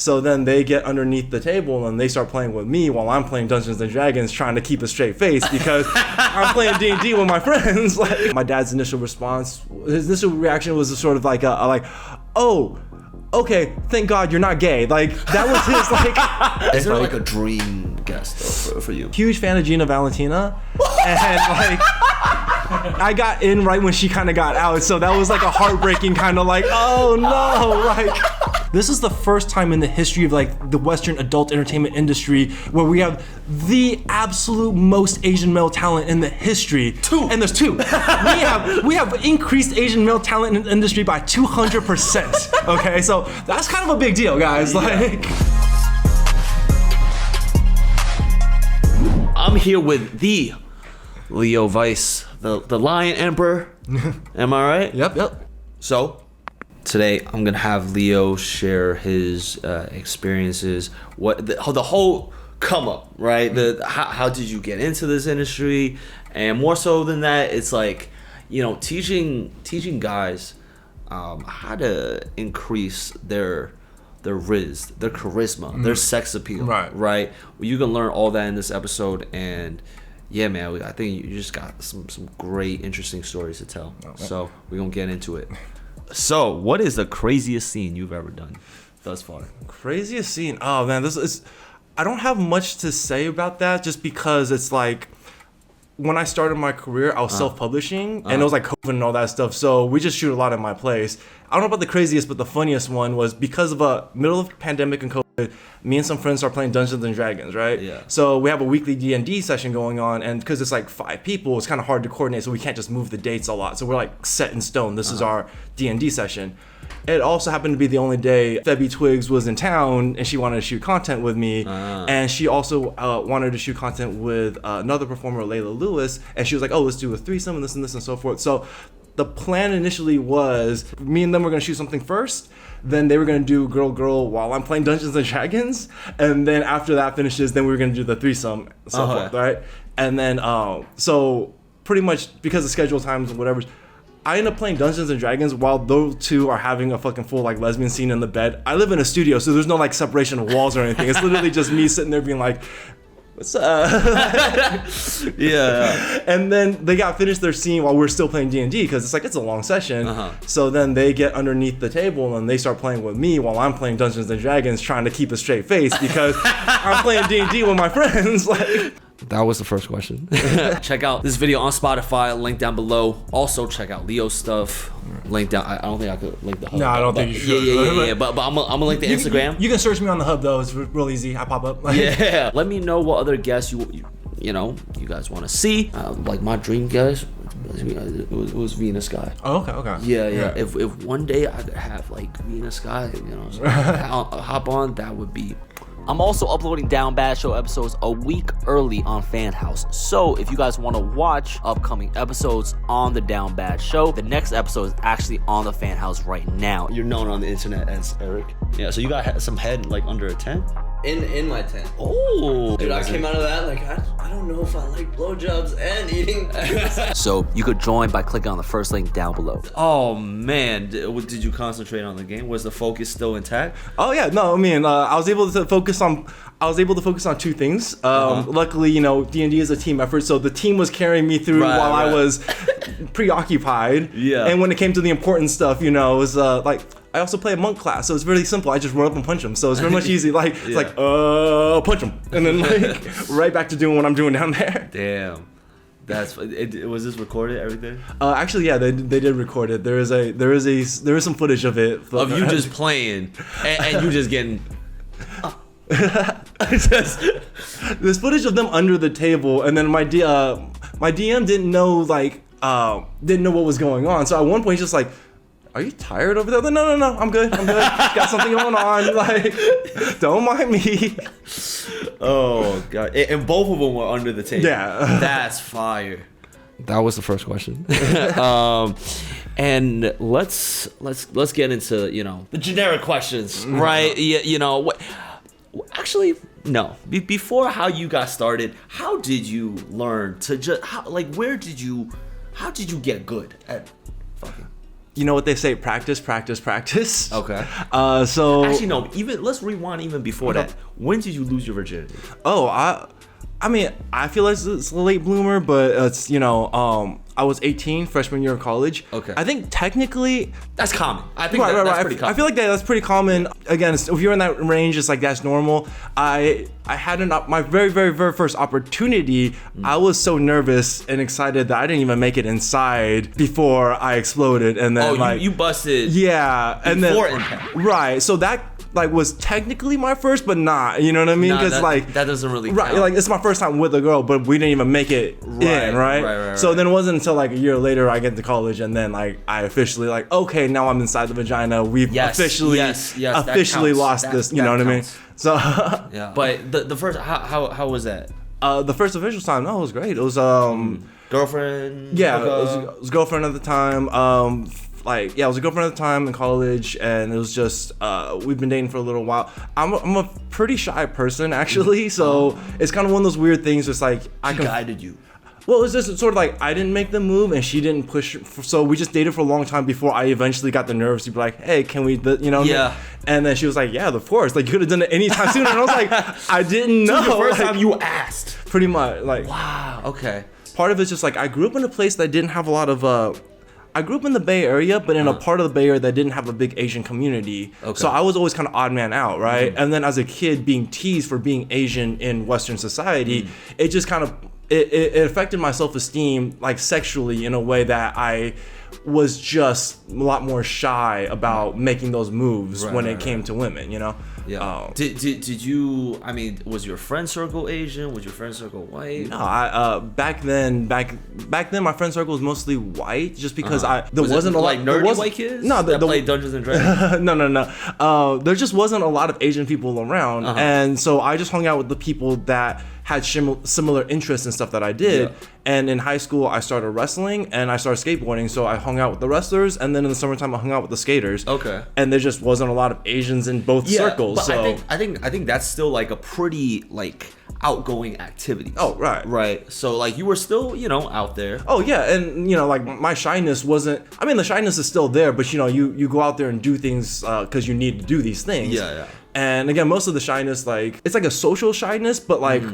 So then they get underneath the table and they start playing with me while I'm playing Dungeons and Dragons, trying to keep a straight face because I'm playing D&D with my friends. Like, my dad's initial response, his initial reaction was sort of like oh, okay, thank God you're not gay. Like, that was his like. Is there like a dream guest though for you? Huge fan of Gina Valentina, and like I got in right when she kind of got out, so that was like a heartbreaking kind of like, oh no, like. This is the first time in the history of like the Western adult entertainment industry where we have the absolute most Asian male talent in the history. And there's two. we have increased Asian male talent in the industry by 200%. Okay, so that's kind of a big deal, guys. Like, I'm here with the Leo Weiss, the Lion Emperor. Am I right? Yep. So today I'm gonna have Leo share his experiences, what the whole come up, right? How did you get into this industry, and more so than that, it's like, you know, teaching guys how to increase their riz, their charisma, their sex appeal, right? Well, you can learn all that in this episode, and yeah, man, I think you just got some great, interesting stories to tell. So we're gonna get into it. So, what is the craziest scene you've ever done thus far? Craziest scene? Oh man, this is. I don't have much to say about that, just because it's like, when I started my career, I was self-publishing, and it was like COVID and all that stuff. So we just shoot a lot in my place. I don't know about the craziest, but the funniest one was because of a middle of pandemic and COVID, me and some friends are playing Dungeons and Dragons, right? Yeah. So we have a weekly D&D session going on, and because it's like 5 people, it's kind of hard to coordinate, so we can't just move the dates a lot. So we're like set in stone. This is our D&D session. It also happened to be the only day Febby Twigs was in town, and she wanted to shoot content with me. And she also wanted to shoot content with another performer, Layla Lewis. And she was like, oh, let's do a threesome and this and so forth. So the plan initially was me and them were going to shoot something first. Then they were going to do girl while I'm playing Dungeons and Dragons. And then after that finishes, then we were going to do the threesome and so forth, right? And then, so pretty much because of schedule times and whatever, I end up playing Dungeons and Dragons while those two are having a fucking full like lesbian scene in the bed. I live in a studio, so there's no like separation of walls or anything. It's literally just me sitting there being like, what's up? Yeah. And then they got finished their scene while we're still playing D&D, because it's like, it's a long session. So then they get underneath the table and they start playing with me while I'm playing Dungeons and Dragons, trying to keep a straight face because I'm playing D&D with my friends. Like, that was the first question. Check out this video on Spotify, link down below. Also check out Leo's stuff, link down. I don't think I could link the hub. No, I don't think you should. Yeah. But I'm gonna link the Instagram. You can search me on the hub though. It's real easy. I pop up. Yeah. Let me know what other guests you guys want to see. Like my dream guest, it was Venus Guy. Oh, okay. Yeah. If one day I could have like Venus Guy, hop on, that would be. I'm also uploading Down Bad Show episodes a week early on Fan House. So if you guys want to watch upcoming episodes on the Down Bad Show, the next episode is actually on the Fan House right now. You're known on the internet as Eric. Yeah, so you got some head like under a 10? In my tent. Oh. Dude, I came out of that like, I don't know if I like blowjobs and eating. So you could join by clicking on the first link down below. Oh man, did you concentrate on the game? Was the focus still intact? Oh yeah, no, I mean, I was able to focus on 2 things. Luckily, D&D is a team effort, so the team was carrying me through while I was preoccupied. Yeah. And when it came to the important stuff, it was like, I also play a monk class, so it's really simple. I just run up and punch them, so it's very much easy. Like, it's like, punch them, and then like right back to doing what I'm doing down there. Damn, was this recorded? Everything? Actually, yeah, they did record it. There is some footage of it of you just playing and you just getting. There's footage of them under the table, and then my DM didn't know what was going on. So at one point, he's just like, are you tired over there? No, I'm good. Got something going on. Like, don't mind me. Oh god! And both of them were under the table. Yeah, that's fire. That was the first question. And let's get into the generic questions, right? What? Actually, no. Before how you got started, how did you learn to how did you get good at fucking? you know what they say, practice, practice, practice. Okay. So Actually, no. Even let's rewind even before that. When did you lose your virginity? Oh, I mean, I feel like it's a late bloomer, but it's, I was 18, freshman year of college. Okay. I think technically That's common. I think right. that's pretty common. I feel like that's pretty common. Again, if you're in that range, it's like that's normal. I had my very, very, very first opportunity. I was so nervous and excited that I didn't even make it inside before I exploded, and then you busted. Yeah, and then before impact. Right. So that was technically my first, but not. You know what I mean? Nah, Because that doesn't really right. count. Like it's my first time with a girl, but we didn't even make it in. Right. So then it wasn't until like a year later I get to college, and then like I officially okay, now I'm inside the vagina. We've officially lost this. You know what I mean? So yeah. But the first how was that? The first official time, no, it was great. It was girlfriend. Yeah, it was girlfriend at the time. I was a girlfriend at the time in college, and it was just we've been dating for a little while. I'm a pretty shy person actually, so it's kind of one of those weird things. Just like I guided you. Well, it was just sort of like I didn't make the move and she didn't push. So we just dated for a long time before I eventually got the nerves to be like, hey, can we, Yeah. And then she was like, yeah, of course. Like, you could have done it anytime sooner. And I was like, I didn't know. The first time you asked. Pretty much. Like, wow. Okay. Part of it's just like, I grew up in a place that didn't have a lot of, I grew up in the Bay Area, but in a part of the Bay Area that didn't have a big Asian community. Okay. So I was always kind of odd man out, right? Mm-hmm. And then as a kid being teased for being Asian in Western society, it just kind of, it affected my self-esteem like sexually in a way that I was just a lot more shy about making those moves when it came to women, Yeah. Did you? I mean, was your friend circle Asian? Was your friend circle white? No, back then, my friend circle was mostly white, just because there wasn't a lot like nerdy white kids. No, that played Dungeons and Dragons. No. There just wasn't a lot of Asian people around, and so I just hung out with the people that had similar interests and stuff that I did. Yeah. And in high school, I started wrestling and I started skateboarding. So I hung out with the wrestlers, and then in the summertime, I hung out with the skaters. Okay. And there just wasn't a lot of Asians in both circles. But so I think that's still like a pretty like outgoing activity. Oh, right. Right. So like you were still, out there. Oh yeah, and like my shyness wasn't. I mean, the shyness is still there, but you go out there and do things because you need to do these things. Yeah. And again, most of the shyness, like, it's like a social shyness, but like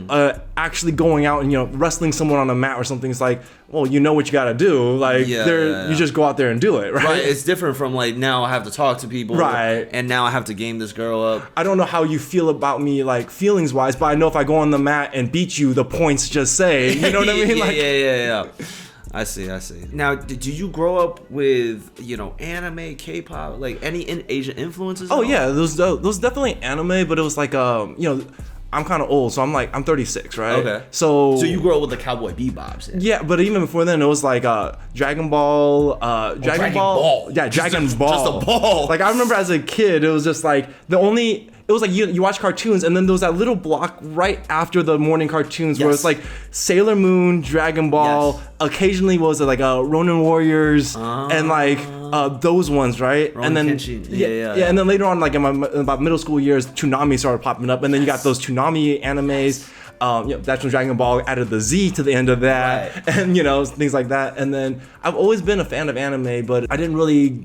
actually going out and, wrestling someone on a mat or something, it's like, well, you know what you gotta do. Like, you just go out there and do it, right? Right. It's different from like, now I have to talk to people. Right. And now I have to game this girl up. I don't know how you feel about me, like, feelings wise, but I know if I go on the mat and beat you, the points just say, you know what I mean? Yeah. I see. Now, did you grow up with, anime, K-pop, like any Asian influences? Oh yeah, those definitely anime, but it was like I'm kind of old, so I'm 36, right? Okay. So you grew up with the Cowboy Bebops. Yeah, but even before then, it was like Dragon Ball, Dragon Ball. Yeah, Dragon Ball. Just a ball. Like I remember as a kid, it was just like it was like you watch cartoons, and then there was that little block right after the morning cartoons where it's like Sailor Moon, Dragon Ball. Yes. Occasionally was it like Ronin Warriors and like those ones, right? Ronin and then Kenshin. Yeah. And then later on, like in about middle school years, Toonami started popping up, and then you got those Toonami animes. That's when Dragon Ball added the Z to the end of that, and things like that. And then I've always been a fan of anime, but I didn't really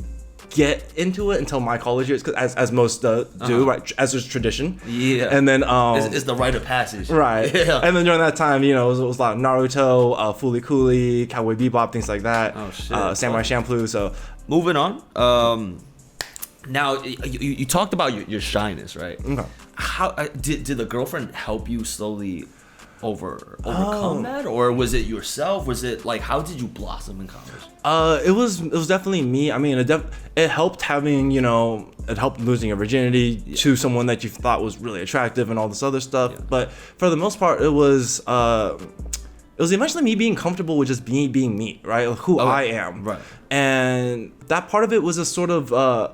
get into it until my college years, because as most do, right? As is tradition. Yeah. And then it's the rite of passage. Right. Yeah. And then during that time, it was a lot of Naruto, Fooly Cooly, Cowboy Bebop, things like that. Oh shit. Samurai Champloo. So moving on. Now you talked about your shyness, right? Okay. How did the girlfriend help you slowly overcome that, or was it yourself? Was it like, how did you blossom in college? It was definitely me. I mean, it helped having, it helped losing your virginity to someone that you thought was really attractive and all this other stuff. Yeah. But for the most part, it was eventually me being comfortable with just being me, right? Like who I am. Right. And that part of it was a sort of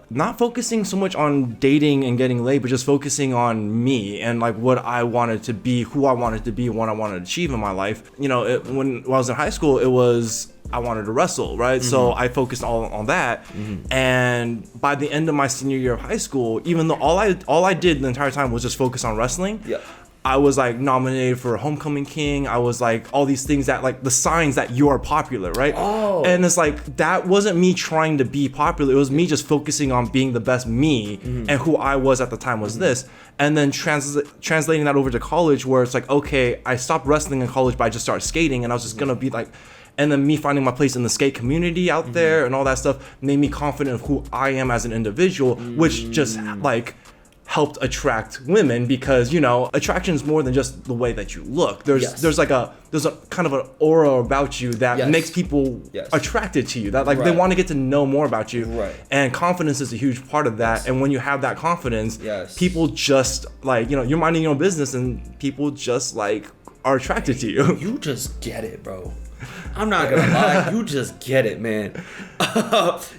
not focusing so much on dating and getting laid, but just focusing on me and like what I wanted to be, who I wanted to be, and what I wanted to achieve in my life. When I was in high school, it was I wanted to wrestle, right? Mm-hmm. So I focused all on that. Mm-hmm. And by the end of my senior year of high school, even though all I did the entire time was just focus on wrestling, I was like nominated for Homecoming King. I was like all these things that like the signs that you are popular, right? Oh. And it's like that wasn't me trying to be popular. It was me just focusing on being the best me, and who I was at the time was this. And then translating that over to college, where it's like, okay, I stopped wrestling in college, but I just started skating, and I was just gonna be like, and then me finding my place in the skate community out there and all that stuff made me confident of who I am as an individual, which just like helped attract women, because you know, attraction is more than just the way that you look. There's a kind of an aura about you that makes people attracted to you, that like they want to get to know more about you, and confidence is a huge part of that. And when you have that confidence, people just like, you know, you're minding your own business and people just like are attracted to you. You just get it, bro. I'm not gonna lie, you just get it, man.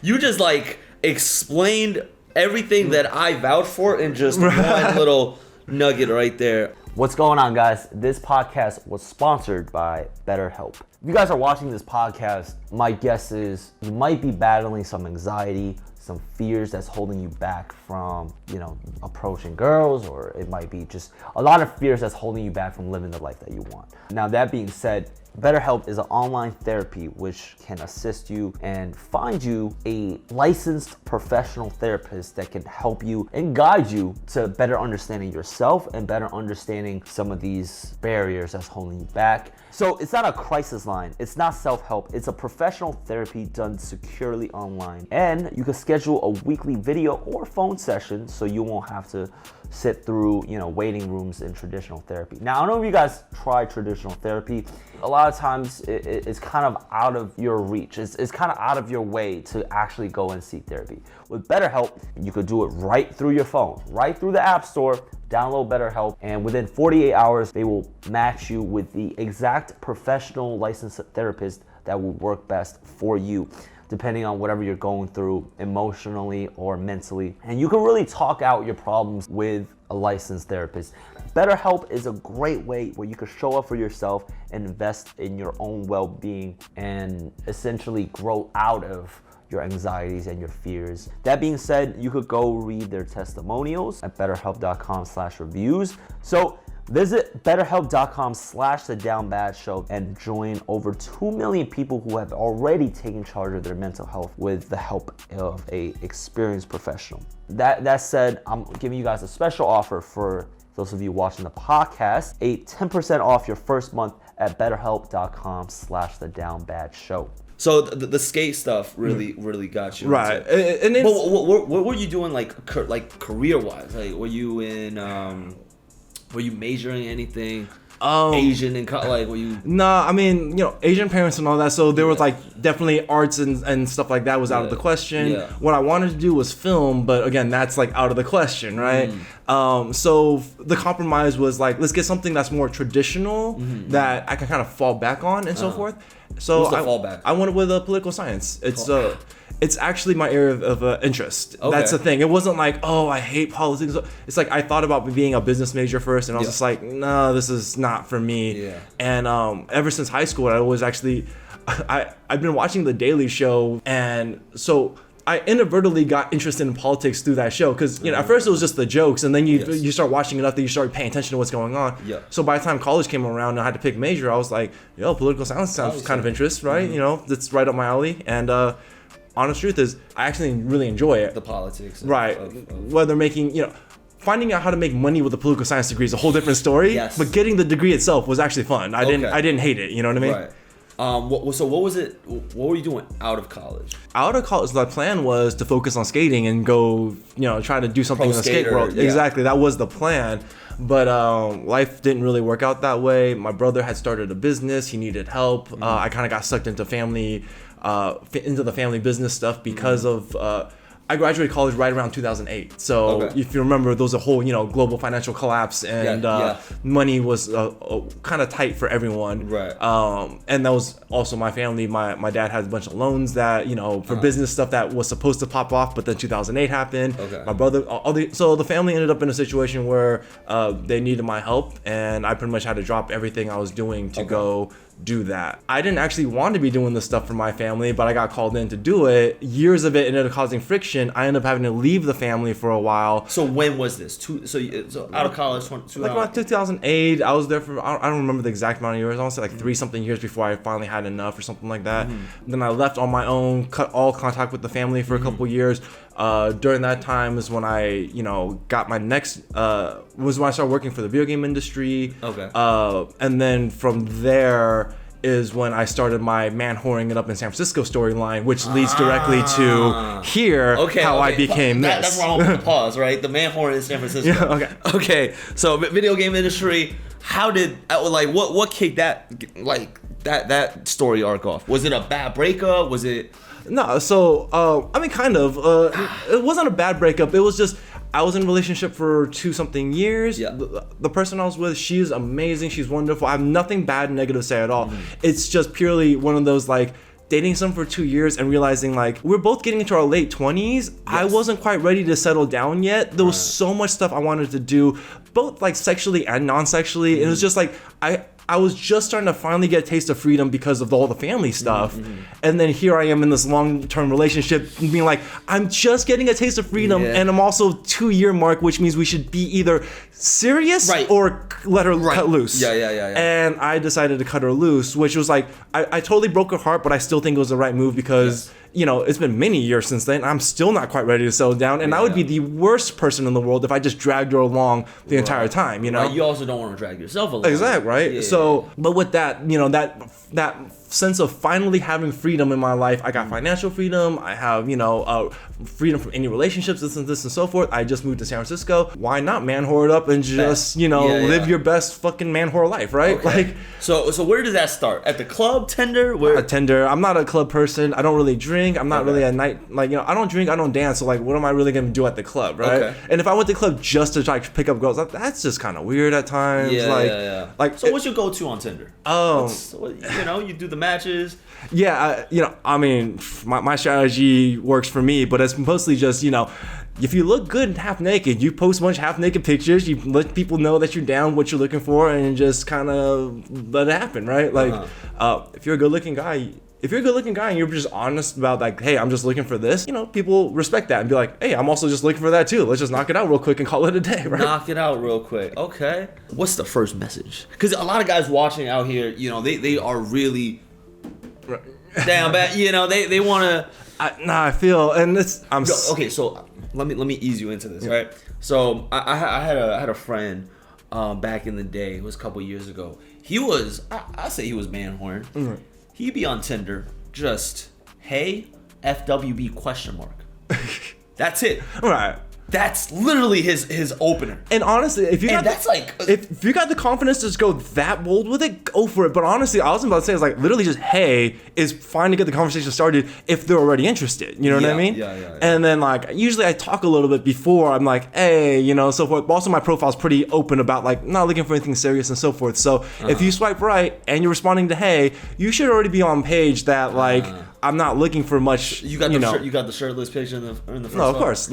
You just like explained everything that I vouch for in just one little nugget right there. What's going on, guys? This podcast was sponsored by BetterHelp. If you guys are watching this podcast, my guess is you might be battling some anxiety, some fears that's holding you back from, you know, approaching girls, or it might be just a lot of fears that's holding you back from living the life that you want. Now, that being said, BetterHelp is an online therapy which can assist you and find you a licensed professional therapist that can help you and guide you to better understanding yourself and better understanding some of these barriers that's holding you back. So it's not a crisis line, it's not self-help, it's a professional therapy done securely online. And you can schedule a weekly video or phone session so you won't have to sit through, you know, waiting rooms in traditional therapy. Now, I don't know if you guys try traditional therapy. A lot of times it's kind of out of your reach. It's kind of out of your way to actually go and seek therapy. With BetterHelp, you could do it right through your phone, right through the App Store. Download BetterHelp, and within 48 hours, they will match you with the exact professional licensed therapist that will work best for you, depending on whatever you're going through emotionally or mentally. And you can really talk out your problems with a licensed therapist. BetterHelp is a great way where you can show up for yourself and invest in your own well-being and essentially grow out of your anxieties and your fears. That being said, you could go read their testimonials at betterhelp.com/reviews. So visit betterhelp.com/thedownbadshow and join over 2 million people who have already taken charge of their mental health with the help of a experienced professional. That said, I'm giving you guys a special offer for those of you watching the podcast, a 10% off your first month at betterhelp.com/thedownbadshow. So the skate stuff really got you, right? Into. And it's, what were you doing like career wise? Like, were you in were you majoring in anything? Asian and like, were you? Nah, I mean, you know, Asian parents and all that, so there was like definitely arts and stuff like that was out of the question. What I wanted to do was film, but again, that's like out of the question, right? So the compromise was like, let's get something that's more traditional that I can kind of fall back on and so forth. So what's the fallback? I went with political science. It's actually my area of interest. Okay. That's the thing. It wasn't like, oh, I hate politics. It's like I thought about being a business major first, and I was just like, no, this is not for me. And ever since high school, I was actually, I've been watching The Daily Show, and so I inadvertently got interested in politics through that show, because you know, at first it was just the jokes, and then you start watching enough that you start paying attention to what's going on. So by the time college came around and I had to pick major, I was like, yo, political science sounds kind of interest, right? You know, that's right up my alley. And honest truth is, I actually really enjoy it. The politics, right? Whether making, you know, finding out how to make money with a political science degree is a whole different story. But getting the degree itself was actually fun. I didn't hate it. You know what I mean? Right. So what was it? What were you doing out of college? Out of college, the plan was to focus on skating and go, you know, try to do something in the skate world. Exactly, that was the plan. But life didn't really work out that way. My brother had started a business. He needed help. I kind of got sucked into the family business stuff because of I graduated college right around 2008. So if you remember, there was a whole, you know, global financial collapse, and money was kind of tight for everyone. Right. And that was also my family. My dad had a bunch of loans that, you know, for business stuff that was supposed to pop off, but then 2008 happened. My brother, so the family ended up in a situation where they needed my help, and I pretty much had to drop everything I was doing to go do that. I didn't actually want to be doing this stuff for my family, but I got called in to do it. Years of it ended up causing friction. I ended up having to leave the family for a while. So when was this? So out of college, Like around 2008. I was there for, I don't remember the exact amount of years. I want to say like 3-something years before I finally had enough or something like that. Then I left on my own, cut all contact with the family for a couple years. During that time is when I, got my next, was when I started working for the video game industry. Okay. And then from there is when I started my man whoring it up in San Francisco storyline, which leads directly to here, how I became this. That's where I want to pause, right? The man whoring in San Francisco. Yeah, okay. Okay, so video game industry, how did, what kicked that story arc off? Was it a bad breakup? Was it... No, so, kind of. It wasn't a bad breakup. It was just, I was in a relationship for 2-something years. Yeah. The person I was with, she's amazing. She's wonderful. I have nothing bad, negative to say at all. It's just purely one of those, dating someone for 2 years and realizing, we're both getting into our late 20s. Yes. I wasn't quite ready to settle down yet. There was so much stuff I wanted to do, both, sexually and non-sexually. It was just, I was just starting to finally get a taste of freedom because of all the family stuff. And then here I am in this long-term relationship being like, I'm just getting a taste of freedom and I'm also 2-year mark, which means we should be either serious or let her cut loose. Yeah. And I decided to cut her loose, which was I totally broke her heart, but I still think it was the right move because it's been many years since then. I'm still not quite ready to settle down, and I would be the worst person in the world if I just dragged her along the entire time. Right. You also don't want to drag yourself along. Exactly, right? Yeah. So, but with that, that sense of finally having freedom in my life, I got financial freedom. I have, freedom from any relationships, this and so forth. I just moved to San Francisco. Why not man whore it up and just, live your best fucking man whore life, right? Okay. So where does that start? At the club, Tinder? A Tinder. I'm not a club person. I don't really drink. I'm not really a night, I don't drink, I don't dance. So what am I really gonna do at the club, right? Okay. And if I went to the club just to try to pick up girls, that's just kind of weird at times. Yeah. So what's your go-to on Tinder? You do the matches. Yeah, my strategy works for me, but it's mostly just, if you look good half naked, you post a bunch of half naked pictures, you let people know that you're down, what you're looking for, and just kind of let it happen, right? If you're a good looking guy, and you're just honest about hey, I'm just looking for this, people respect that and be like, hey, I'm also just looking for that too. Let's just knock it out real quick and call it a day, right? Knock it out real quick. Okay. What's the first message? Because a lot of guys watching out here, they are really down bad. They want to. I feel, and it's okay. So let me ease you into this, right? So I had a friend back in the day. It was a couple years ago. He was I say he was man horn. Mm-hmm. He'd be on Tinder, just, hey, FWB question mark. That's it. Right. That's literally his opener. And honestly, if you got the confidence to just go that bold with it, go for it. But honestly, I was about to say is literally just hey is fine to get the conversation started if they're already interested. You know what I mean? Yeah. And then usually I talk a little bit before I'm hey, so forth. But also my profile's pretty open about not looking for anything serious and so forth. So if you swipe right and you're responding to hey, you should already be on page that I'm not looking for much. You got the shirtless picture in the first. No, of course.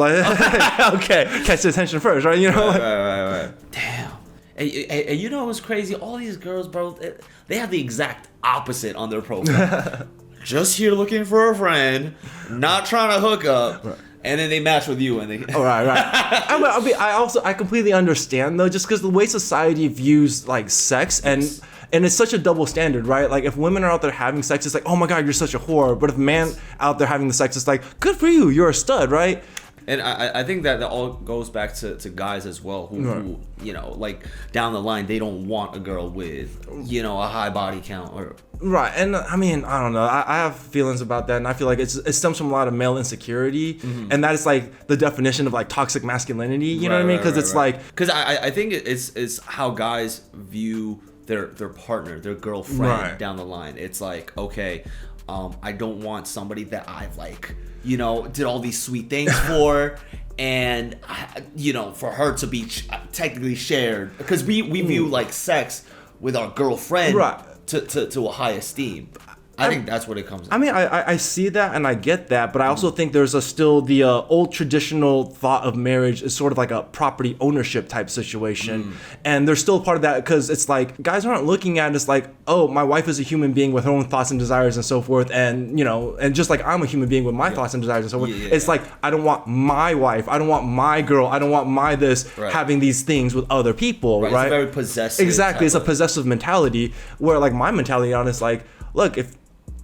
Okay, catch the attention first, right? Right. Damn. And you know what's crazy? All these girls, bro, they have the exact opposite on their profile. Just here looking for a friend, not trying to hook up. Right. And then they match with you, and they. Oh, right. I completely understand though, just because the way society views sex and it's such a double standard, right? If women are out there having sex, it's oh my god, you're such a whore. But if men out there having the sex, it's good for you, you're a stud, right? And I think that all goes back to guys as well who down the line they don't want a girl with a high body count or right. And I don't know, I have feelings about that, and I feel it stems from a lot of male insecurity, and that is the definition of toxic masculinity, you know what I mean? Because because I think it's how guys view their partner, their girlfriend down the line. It's okay, I don't want somebody that I've did all these sweet things for, and for her to be technically shared, because we view sex with our girlfriend to a high esteem. I think that's what it comes down. I mean, I see that and I get that, but I also think there's still the old traditional thought of marriage is sort of like a property ownership type situation. And there's still part of that because it's like guys aren't looking at it as like, oh, my wife is a human being with her own thoughts and desires and so forth. And, you know, and just like I'm a human being with my thoughts and desires and so forth. It's like, I don't want my wife, I don't want my girl, I don't want my this having these things with other people, right? It's a very possessive. Exactly. It's a possessive mentality where like my mentality on is like, look, if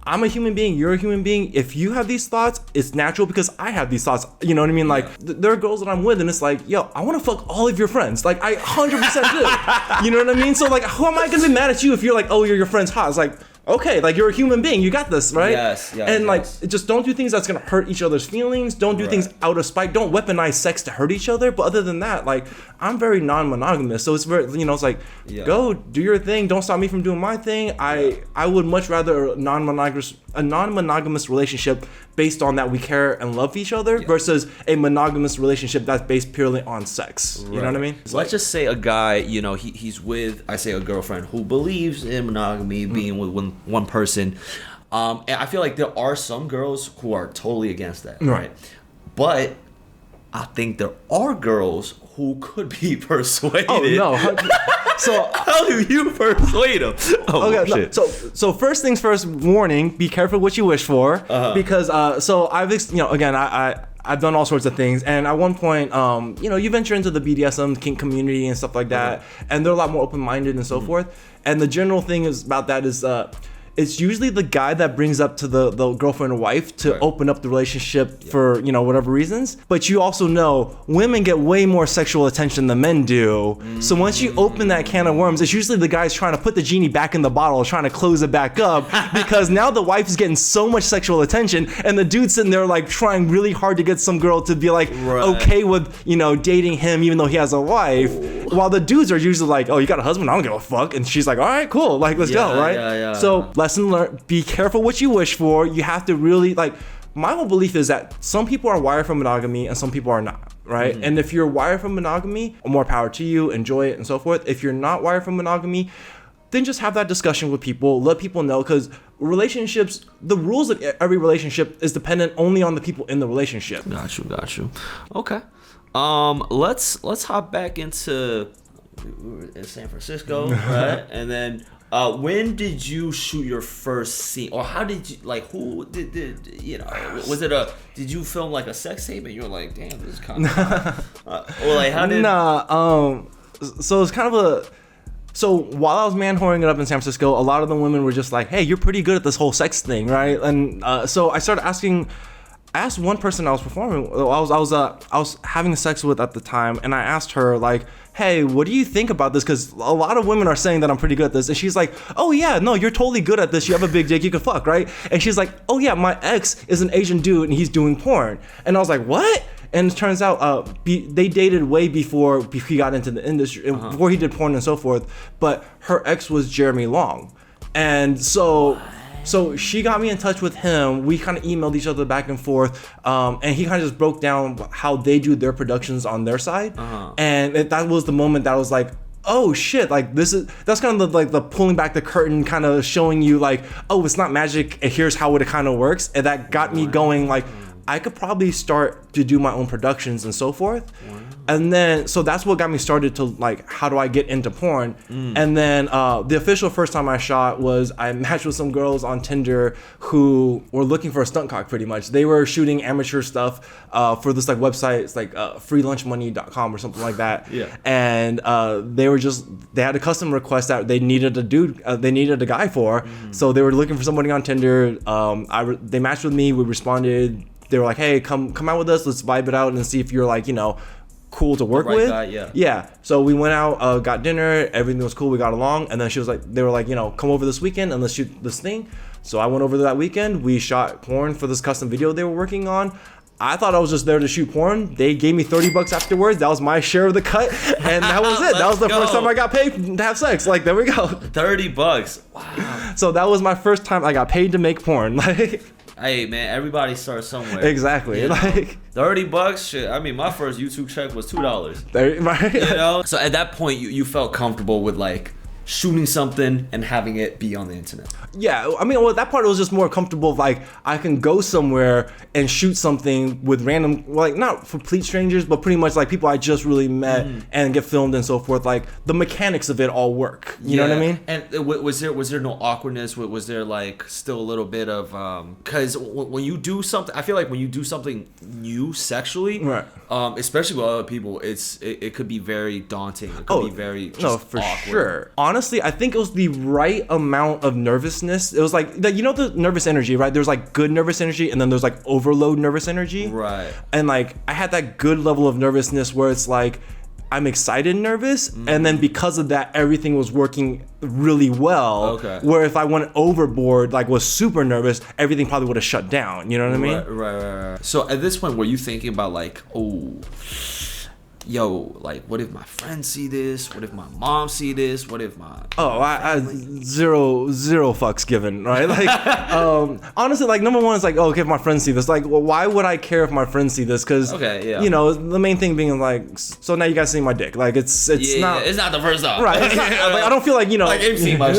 I'm a human being, you're a human being. If you have these thoughts, it's natural because I have these thoughts. You know what I mean? Like, there are girls that I'm with, and it's like, yo, I want to fuck all of your friends. Like, I 100% do. You know what I mean? So, like, how am I going to be mad at you if you're like, oh, your friend's hot? It's like, okay, like, you're a human being. You got this, right? Yes. And, like, just don't do things that's going to hurt each other's feelings. Don't do things out of spite. Don't weaponize sex to hurt each other. But other than that, like, I'm very non-monogamous. So it's very, you know, it's like, go do your thing. Don't stop me from doing my thing. I would much rather a non-monogamous relationship based on that we care and love each other versus a monogamous relationship that's based purely on sex. You know what I mean? Let's just say a guy, you know, he's with, I say a girlfriend who believes in monogamy, being with one person. And I feel like there are some girls who are totally against that. Right. But I think there are girls who could be persuaded. Oh, no. So how do you persuade them? Oh, okay, shit. No, so first things first, warning, be careful what you wish for. Because, so I've, you know, again, I've done all sorts of things. And at one point, you know, you venture into the BDSM kink community and stuff like that. And they're a lot more open-minded and so forth. And the general thing is about that is, it's usually the guy that brings up to the girlfriend or wife to open up the relationship for, you know, whatever reasons. But you also know women get way more sexual attention than men do. So once you open that can of worms, it's usually the guys trying to put the genie back in the bottle, trying to close it back up because now the wife is getting so much sexual attention and the dude's sitting there like trying really hard to get some girl to be like okay with, you know, dating him even though he has a wife. While the dudes are usually like, oh, you got a husband? I don't give a fuck. And she's like, all right, cool. Like, let's go, right? So lesson learned, be careful what you wish for. You have to really, like, my whole belief is that some people are wired for monogamy and some people are not, right? And if you're wired for monogamy, more power to you, enjoy it and so forth. If you're not wired for monogamy, then just have that discussion with people, let people know, because relationships, the rules of every relationship is dependent only on the people in the relationship. Got you. Okay. Let's hop back into San Francisco, right? And then when did you shoot your first scene, or how did you, like, who did you know, was it did you film like a sex tape and you were like, damn, this is kind of or like how did so it's kind of so while I was man whoring it up in San Francisco, a lot of the women were just like, hey, you're pretty good at this whole sex thing, right? And so I started asking. I asked one person I was performing, I was having sex with at the time, and I asked her, like, hey, what do you think about this? Because a lot of women are saying that I'm pretty good at this. And she's like, oh yeah, no, you're totally good at this. You have a big dick, you can fuck, right? And she's like, oh yeah, my ex is an Asian dude and he's doing porn. And I was like, what? And it turns out they dated way before he got into the industry, before he did porn and so forth. But her ex was Jeremy Long. And so she got me in touch with him. We kind of emailed each other back and forth, and he kind of just broke down how they do their productions on their side. And that was the moment that I was like, oh shit, like that's kind of the pulling back the curtain, kind of showing you like, oh, it's not magic, and here's how it kind of works. And that got me going, like, I could probably start to do my own productions and so forth. And then, so that's what got me started to, like, how do I get into porn? And then the official first time I shot was I matched with some girls on Tinder who were looking for a stunt cock, pretty much. They were shooting amateur stuff for this, like, website. It's like freelunchmoney.com or something like that. And they had a custom request that they needed a dude, they needed a guy for. So they were looking for somebody on Tinder. They matched with me, we responded. They were like, hey, come out with us, let's vibe it out and see if you're, like, you know, cool to work with. Guy, so we went out, got dinner, everything was cool, we got along. And then they were like, you know, come over this weekend and let's shoot this thing. So I went over that weekend, we shot porn for this custom video they were working on. I thought I was just there to shoot porn. They gave me $30 afterwards. That was my share of the cut, and that was it. That was the first time I got paid to have sex. Like, there we go. $30. Wow. So that was my first time I got paid to make porn. Like, hey man, everybody starts somewhere. Exactly. Like $30, shit. I mean, my first YouTube check was $2. Right. You know. So at that point, you felt comfortable with, like, shooting something and having it be on the internet. Yeah, I mean, well, that part was just more comfortable. Like, I can go somewhere and shoot something with random, like, not complete strangers, but pretty much like people I just really met and get filmed and so forth. Like, the mechanics of it all work. You know what I mean? And was there no awkwardness? Was there like still a little bit of because when you do something, I feel like when you do something new sexually, right? Especially with other people, it could be very daunting. It could be very just awkward. Sure. Honestly, I think it was the right amount of nervousness. It was like you know the nervous energy, right? There's like good nervous energy, and then there's like overload nervous energy. Right. And like I had that good level of nervousness where it's like I'm excited and nervous, and then because of that, everything was working really well. Okay. Where if I went overboard, like was super nervous, everything probably would have shut down. You know what I mean? Right. So at this point, were you thinking about like, oh, yo, like, what if my friends see this? What if my mom see this? What if my I zero fucks given, right? Like, honestly, like number one is like, okay, if my friends see this, like, well, why would I care if my friends see this? Because, you know, the main thing being like, so now you guys see my dick, like it's not, it's not the first time, right? It's not, like, I don't feel like like they've seen my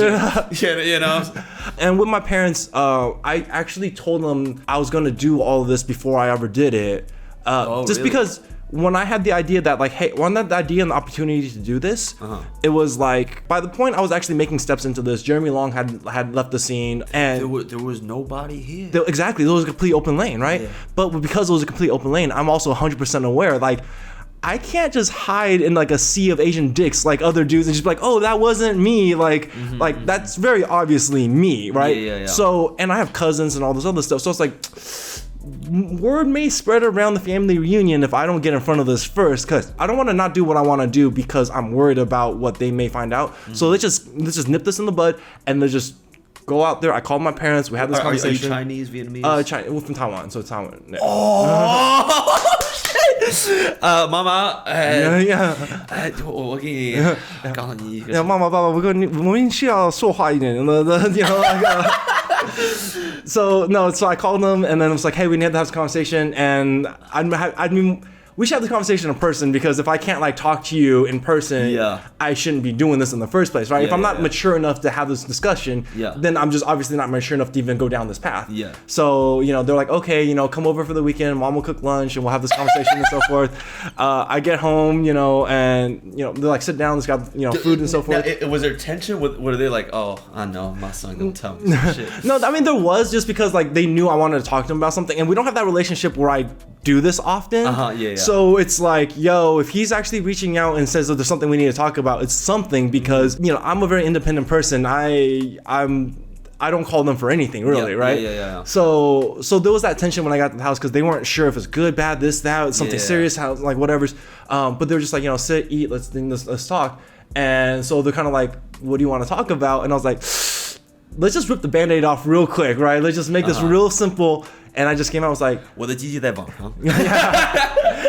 shit, you know. And with my parents, I actually told them I was gonna do all of this before I ever did it, just really? because. When I had the idea that like, hey, when I had the idea and the opportunity to do this, it was like, by the point I was actually making steps into this, Jeremy Long had left the scene, and there was nobody here. Exactly, there was a complete open lane, right? Yeah. But because it was a complete open lane, I'm also 100% aware, like, I can't just hide in like a sea of Asian dicks like other dudes and just be like, oh, that wasn't me. Like, that's very obviously me, right? Yeah. So, and I have cousins and all this other stuff. So it's like, word may spread around the family reunion if I don't get in front of this first, because I don't want to not do what I want to do because I'm worried about what they may find out. So let's just nip this in the bud and let's just go out there. I called my parents. We had this conversation. Are you Chinese, Vietnamese? We're from Taiwan, so it's Taiwan. Yeah. Oh shit! 妈妈，我给你告诉你一个。妈妈，爸爸，我们需要说话一点，you know, like, So I called them and then it was like, hey, we need to have this conversation, and I mean, we should have this conversation in person, because if I can't like talk to you in person, I shouldn't be doing this in the first place, right? If I'm not mature enough to have this discussion, then I'm just obviously not mature enough to even go down this path. So, you know, they're like, okay, you know, come over for the weekend, mom will cook lunch and we'll have this conversation and so forth. I get home, you know, and, you know, they're like, sit down, let's got, you know, food and so forth. Now, was there tension? Were they like, oh, I know, my son gonna tell me some shit? No, I mean, there was, just because like they knew I wanted to talk to them about something, and we don't have that relationship where I do this often. So it's like, yo, if he's actually reaching out and says that there's something we need to talk about, it's something, because, you know, I'm a very independent person. I don't call them for anything, really, right? So there was that tension when I got to the house, because they weren't sure if it's good, bad, this, that, something serious, how, like, whatever's. But they were just like, you know, sit, eat, let's talk. And so they're kind of like, what do you want to talk about? And I was like, let's just rip the Band-Aid off real quick, right? Let's just make this real simple. And I just came out, I was like,我的鸡鸡在绑上.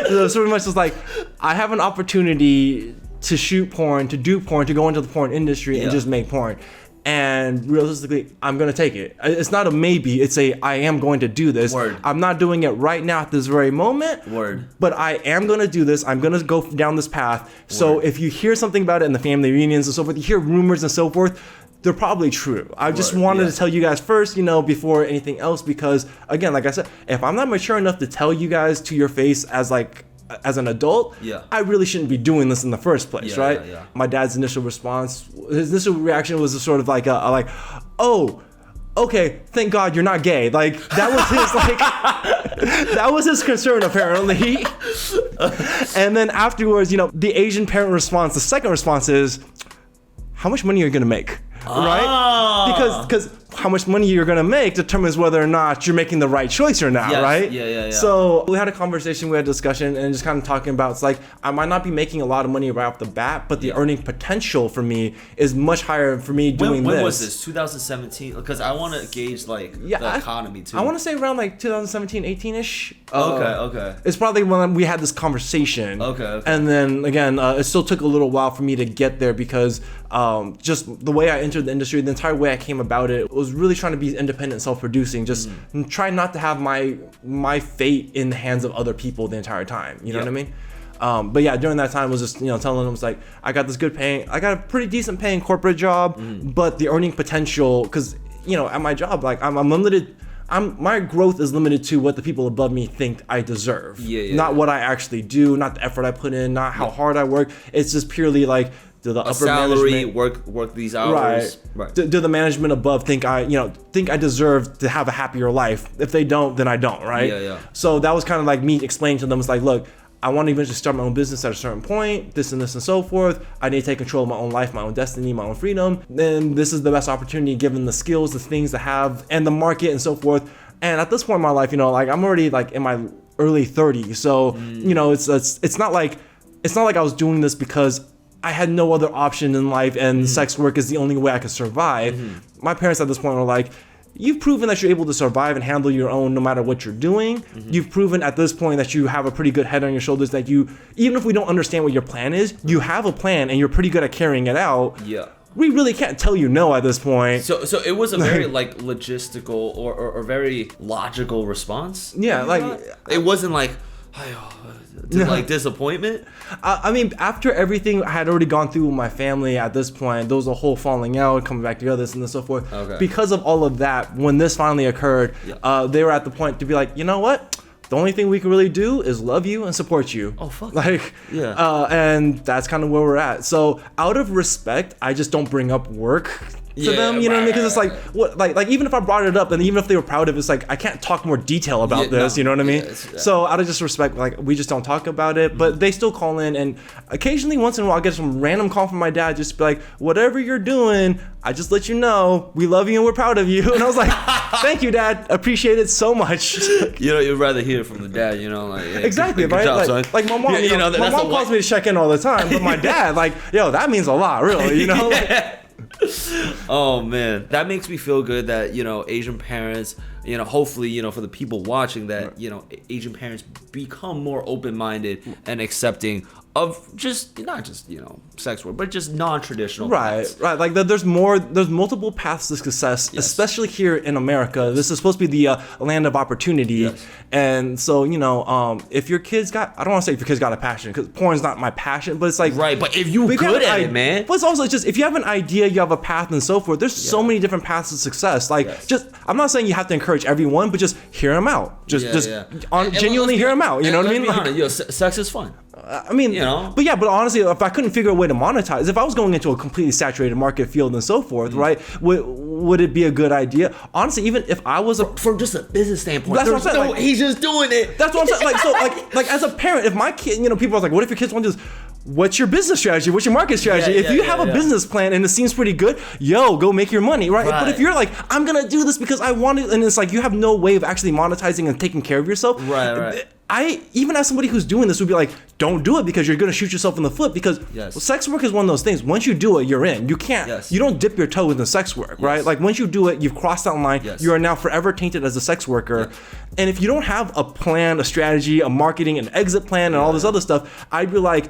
So pretty much was like, I have an opportunity to shoot porn, to do porn, to go into the porn industry and just make porn. And realistically, I'm going to take it. It's not a maybe, it's a I am going to do this. Word. I'm not doing it right now at this very moment. Word. But I am going to do this. I'm going to go down this path. So if you hear something about it in the family reunions and so forth, you hear rumors and so forth, they're probably true. I just wanted to tell you guys first, you know, before anything else, because again, like I said, if I'm not mature enough to tell you guys to your face as an adult, I really shouldn't be doing this in the first place, right? My dad's initial reaction was a sort of like like, oh, okay, thank God you're not gay. Like, that was his that was his concern, apparently. And then afterwards, you know, the Asian parent response, the second response is, how much money are you gonna make? Right? Because how much money you're gonna make determines whether or not you're making the right choice or not, right? So we had a conversation, we had a discussion, and just kind of talking about, it's like, I might not be making a lot of money right off the bat, but the earning potential for me is much higher for me doing this. When was this? 2017? Because I want to gauge like the economy too. I want to say around like 2017, 18-ish. Okay. It's probably when we had this conversation. Okay. And then again, it still took a little while for me to get there, because just the way I entered the industry, the entire way I came about it was really trying to be independent, self-producing, just try not to have my fate in the hands of other people the entire time. You know what I mean? But yeah, during that time was just, telling them, it's like, I got a pretty decent paying corporate job, but the earning potential, because, at my job, like I'm limited. My growth is limited to what the people above me think I deserve. Not what I actually do, not the effort I put in, not how hard I work. It's just purely like, do the upper salary, management work these hours. Right. Do the management above think I deserve to have a happier life? If they don't, then I don't, right? Yeah. So that was kind of like me explaining to them, it's like, look, I want to eventually start my own business at a certain point, this and so forth. I need to take control of my own life, my own destiny, my own freedom. Then this is the best opportunity given the skills, the things to have, and the market and so forth. And at this point in my life, like I'm already like in my early 30s. So, it's not like I was doing this because I had no other option in life and sex work is the only way I could survive. My parents at this point were like, you've proven that you're able to survive and handle your own no matter what you're doing. You've proven at this point that you have a pretty good head on your shoulders, that you, even if we don't understand what your plan is, you have a plan and you're pretty good at carrying it out. Yeah. We really can't tell you no at this point. So it was a very like logistical or very logical response. Yeah, like it wasn't like like disappointment. I mean, after everything I had already gone through with my family at this point, there was a whole falling out, coming back together, this and so forth. Okay. Because of all of that, when this finally occurred, they were at the point to be like, you know what? The only thing we can really do is love you and support you. Oh, fuck. Like, and that's kind of where we're at. So out of respect, I just don't bring up work to them, you know what I mean? Because it's like, what, like even if I brought it up and even if they were proud of it, it's like, I can't talk more detail about this, you know what I mean? So out of just respect, like, we just don't talk about it, but they still call in, and occasionally once in a while I get some random call from my dad, just be like, whatever you're doing, I just let you know, we love you and we're proud of you. And I was like, thank you, Dad, appreciate it so much. You'd rather hear it from the dad, like, hey, exactly, good right? job, like my mom, my mom calls me to check in all the time, but my dad, like, yo, that means a lot, really, you know? Oh man, that makes me feel good that Asian parents, hopefully for the people watching that Asian parents become more open-minded and accepting of just not just sex work, but just non-traditional paths. Right. Like there's multiple paths to success, especially here in America. This is supposed to be the land of opportunity, and so if your kids I don't want to say if your kids got a passion, because porn's not my passion, but it's like but if you good at it, man. But it's also just if you have an idea, you have a path and so forth. There's so many different paths to success. Like just I'm not saying you have to encourage everyone, but just hear them out. Genuinely hear them out. You know what I mean? Like, sex is fun. I mean, but honestly, if I couldn't figure a way to monetize, if I was going into a completely saturated market field and so forth, right, would it be a good idea? Honestly, even if I was from just a business standpoint, that's what I'm saying. He's just doing it. That's what I'm saying. Like, so, like as a parent, if my kid, people are like, what if your kids want to do this? What's your business strategy? What's your market strategy? If you have a business plan and it seems pretty good, go make your money, right? But if you're like, I'm gonna do this because I want to, and it's like you have no way of actually monetizing and taking care of yourself. Right. I, even as somebody who's doing this, would be like, don't do it because you're gonna shoot yourself in the foot, because sex work is one of those things. Once you do it, you're in. You can't, you don't dip your toe into sex work, right? Like once you do it, you've crossed that line. You are now forever tainted as a sex worker. And if you don't have a plan, a strategy, a marketing, an exit plan, and all this other stuff, I'd be like,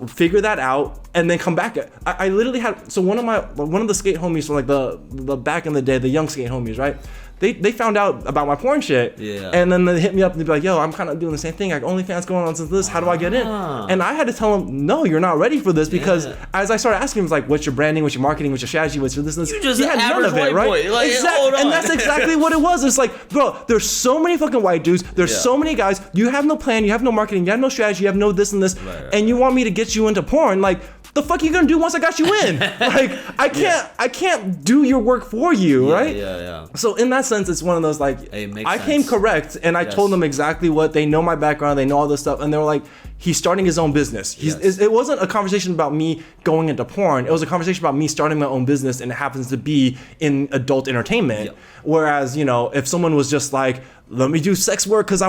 figure that out and then come back. I literally had, so one of the skate homies from like the back in the day, the young skate homies, right? They found out about my porn shit, and then they hit me up and they'd be like, yo, I'm kind of doing the same thing, like OnlyFans going on since this, how do I get in? And I had to tell them, no, you're not ready for this, because as I started asking him, like, what's your branding, what's your marketing, what's your strategy, what's your this and this? You just he had none of it, right? Boy. Like, and that's exactly what it was. It's like, bro, there's so many fucking white dudes, there's so many guys, you have no plan, you have no marketing, you have no strategy, you have no this and this, and you want me to get you into porn, like, the fuck are you gonna do once I got you in? Like, I can't do your work for you, right? So in that sense, it's one of those, like, I came correct, and I told them exactly what, they know my background, they know all this stuff, and they were like, he's starting his own business. It wasn't a conversation about me going into porn, it was a conversation about me starting my own business, and it happens to be in adult entertainment. Whereas, if someone was just like, let me do sex work because I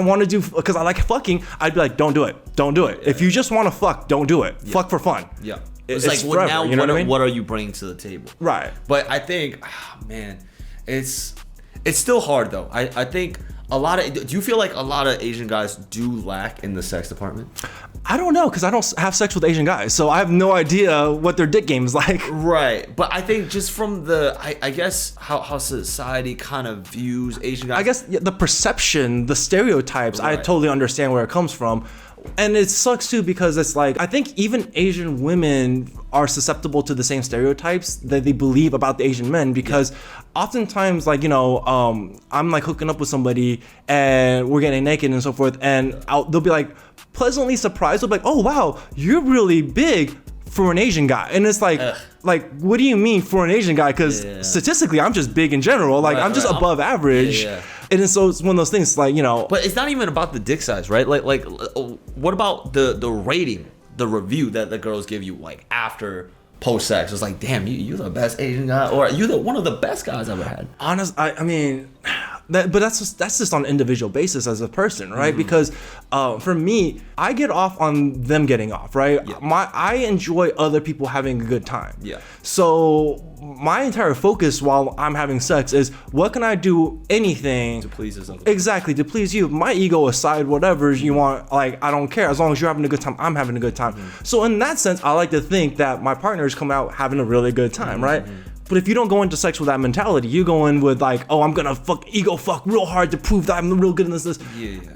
like fucking, I'd be like, don't do it. If you just want to fuck, don't do it. Fuck for fun. It's like, forever, now you know what I mean? What are you bringing to the table? Right. But I think, man, it's still hard though. I think do you feel like a lot of Asian guys do lack in the sex department? I don't know, because I don't have sex with Asian guys, so I have no idea what their dick game is like. Right, but I think just from I guess how society kind of views Asian guys. I guess the perception, the stereotypes, I totally understand where it comes from. And it sucks too because it's like, I think even Asian women are susceptible to the same stereotypes that they believe about the Asian men, because oftentimes, like, you know, I'm like hooking up with somebody and we're getting naked and so forth, and they'll be like pleasantly surprised. They'll be like, oh wow, you're really big for an Asian guy. And it's like, what do you mean for an Asian guy? Because statistically, I'm just big in general. Like, I'm just above average. And so it's one of those things, like, you know. But it's not even about the dick size, right? Like, what about the rating, the review that the girls give you, like, after post sex? It's like, damn, you're the best Asian guy, or you're one of the best guys I've ever had. I mean, but that's just on an individual basis as a person, right? Because for me, I get off on them getting off, right? I enjoy other people having a good time. So my entire focus while I'm having sex is, what can I do anything to please yourself? Exactly, to please you. My ego aside, whatever you want, like, I don't care. As long as you're having a good time, I'm having a good time. So in that sense, I like to think that my partners come out having a really good time, right? But if you don't go into sex with that mentality, you go in with like, oh, I'm gonna ego fuck real hard to prove that I'm real good in this.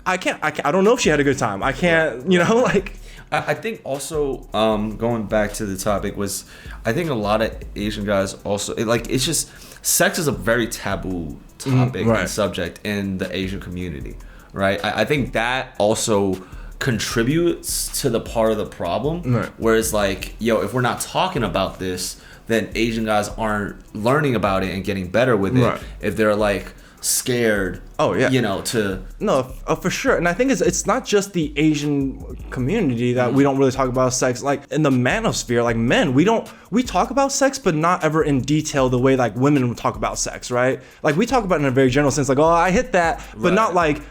I can't. I don't know if she had a good time. I can't, you know, like. I think also, going back to the topic, was I think a lot of Asian guys also, it's just, sex is a very taboo topic and subject in the Asian community, right? I think that also contributes to the part of the problem, where it's like, yo, if we're not talking about this, then Asian guys aren't learning about it and getting better with it. If they're like scared, you know, to for sure. And I think it's not just the Asian community that we don't really talk about sex. Like in the manosphere, like men, we talk about sex, but not ever in detail the way like women would talk about sex, right? Like we talk about it in a very general sense, like, oh, I hit that, but not like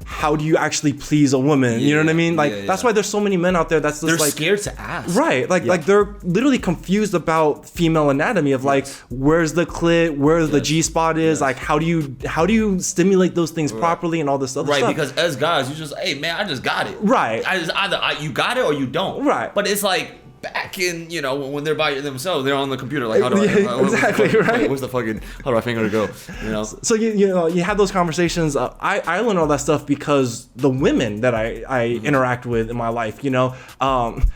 how do you actually please a woman? You know what I mean? Like that's why there's so many men out there that's just, they're like, scared to ask. Right. Like they're literally confused about female anatomy of like, where's the clit, where the G spot is, like how do you stimulate those things properly and all this other stuff. Because as guys, you just, hey man, I just got it. I just either you got it or you don't. But it's like back in, you know, when they're by themselves, they're on the computer like, how do I where's the fucking, how do I finger to go, you know? So you know, you have those conversations. I learned all that stuff because the women that I interact with in my life, you know,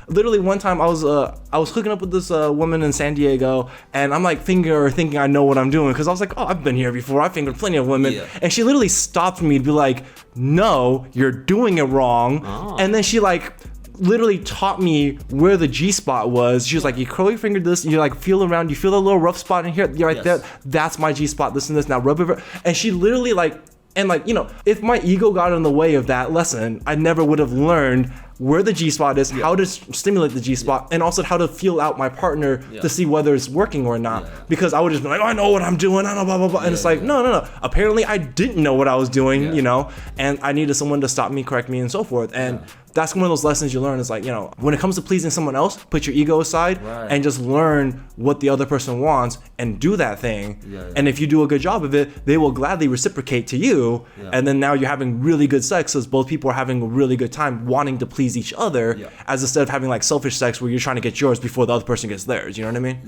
literally one time I was hooking up with this woman in San Diego, and I'm like thinking I know what I'm doing, because I was like, oh, I've been here before, I've fingered plenty of women, and she literally stopped me to be like, no, you're doing it wrong. And then she like literally taught me where the G spot was. She was like, you curl your finger this, and you like feel around, you feel a little rough spot in here, you're right there, that's my G spot, this and this, now rub it. And she literally like, and like, you know, if my ego got in the way of that lesson, I never would have learned where the G spot is, how to stimulate the G spot, and also how to feel out my partner to see whether it's working or not. Because I would just be like, oh, I know what I'm doing, I know blah blah blah, and it's like, no. Apparently I didn't know what I was doing, you know, and I needed someone to stop me, correct me, and so forth. And that's one of those lessons you learn. Is like, you know, when it comes to pleasing someone else, put your ego aside and just learn what the other person wants and do that thing. And if you do a good job of it, they will gladly reciprocate to you. And then now you're having really good sex, because both people are having a really good time wanting to please each other, as instead of having like selfish sex where you're trying to get yours before the other person gets theirs. You know what I mean?